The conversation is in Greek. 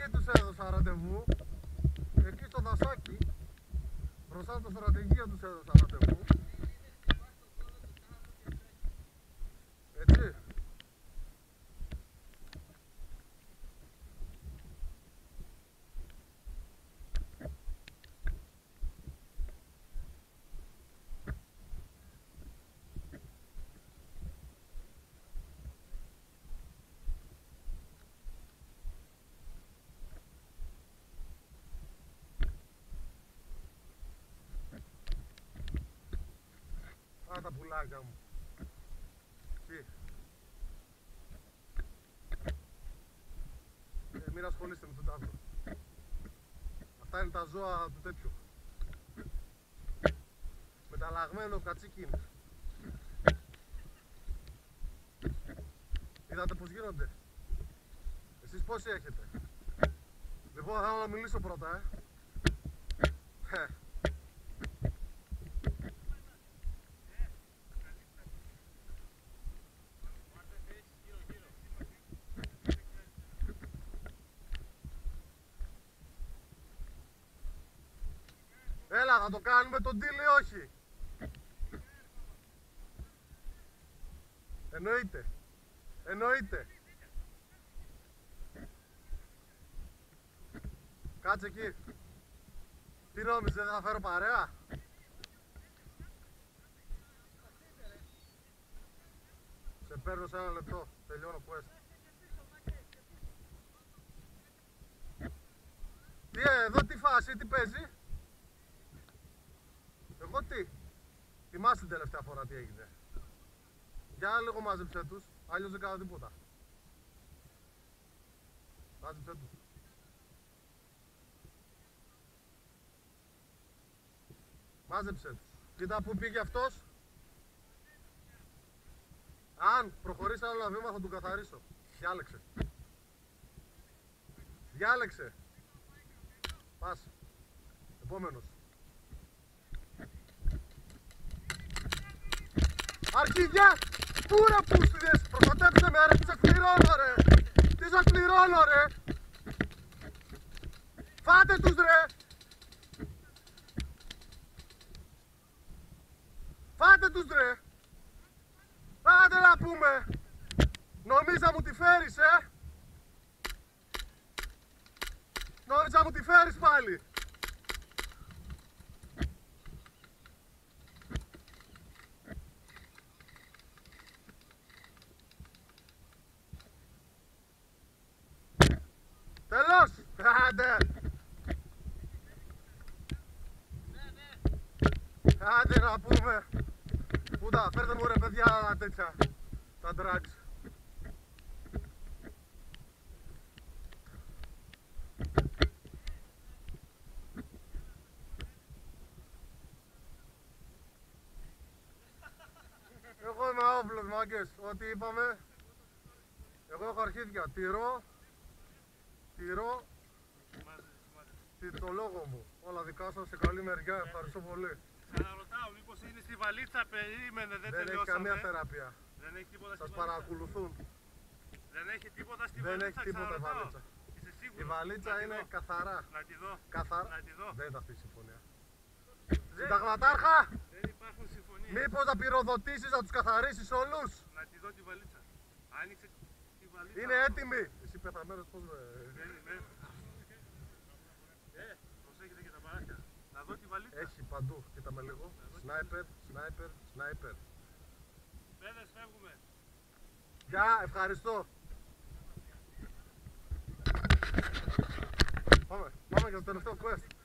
εκεί τους έδωσα ραντεβού. Εκεί στο δασάκι, μπροστά στο στρατηγείο τους έδωσα ραντεβού. Έτσι. Α, τα πουλάκια μου. Τι. Μην ασχολείστε με το τάβρο. Αυτά είναι τα ζώα του τέτοιου. Μεταλλαγμένο κατσίκι είναι. Είδατε πως γίνονται. Εσείς πόσοι έχετε? Λοιπόν, θέλω να μιλήσω πρώτα, Έλα, θα το κάνουμε τον deal ή όχι? Εννοείται. Εννοείται. Κάτσε εκεί. Τι νόμιζες, δεν θα φέρω παρέα? Σε παίρνω σε ένα λεπτό. Τελειώνω quest. Τι εδώ, τι φάση, τι παίζει? Εγώ τι? Θυμάσαι την τελευταία φορά τι έγινε? Για λίγο μάζεψε τους, αλλιώς δεν κάνω τίποτα. Μάζεψε τους. Μάζεψε τους. Κοίτα που πήγε αυτός. Αν προχωρήσει άλλο ένα βήμα θα τον καθαρίσω. Διάλεξε. Διάλεξε. Πας. Επόμενος. Αρχίδια! Πού ρε πούστιδες! Προστατέψτε με ρε! Τι σας πληρώνω ρε! Τι σας πληρώνω ρε! Φάτε τους ρε! Φάτε τους ρε! Άντε να πούμε! Νομίζα μου τη φέρεις Νόμιζα μου τη φέρεις πάλι! Τέλος! Άντε! Άντε να πούμε! Πούτα, φέρτε μου ρε παιδιά τέτοια, τα drugs. Εγώ είμαι άοπλος μάγκες, ό,τι είπαμε. Εγώ έχω αρχίδια, τυρώ το λόγο μου. Όλα δικά σας, σε καλή μεριά, ευχαριστώ πολύ. Ξαναρωτάω, μήπως είναι στη βαλίτσα, περίμενε, δεν τελειώσαμε. Δεν έχει καμία θεραπεία. Δεν έχει τίποτα στη Σας βαλίτσα. παρακολουθούν. Δεν έχει τίποτα στη Δεν βαλίτσα, έχει τίποτα η βαλίτσα. Είσαι σίγουρος? Η βαλίτσα είναι καθαρά. Να τη δω. Καθαρά. Να τη δω. Δεν είναι αυτή η συμφωνία. Συνταγματάρχα! Δεν υπάρχουν συμφωνίες. Μήπως να πυροδοτήσεις να τους καθαρίσεις όλους? Να τη δω τη βαλίτσα. Άνοιξε τη βαλίτσα. Είναι έτοιμοι. Εσύ πεθαμένος πώς με... Προσέχετε και τα παράθυρα. Να δω τη βαλίτσα. Έχει παντού. Κοίτα με λίγο. Σνάιπερ, σνάιπερ, σνάιπερ. Πέδες, φεύγουμε. Γεια, ευχαριστώ. Πάμε για το τελευταίο quest.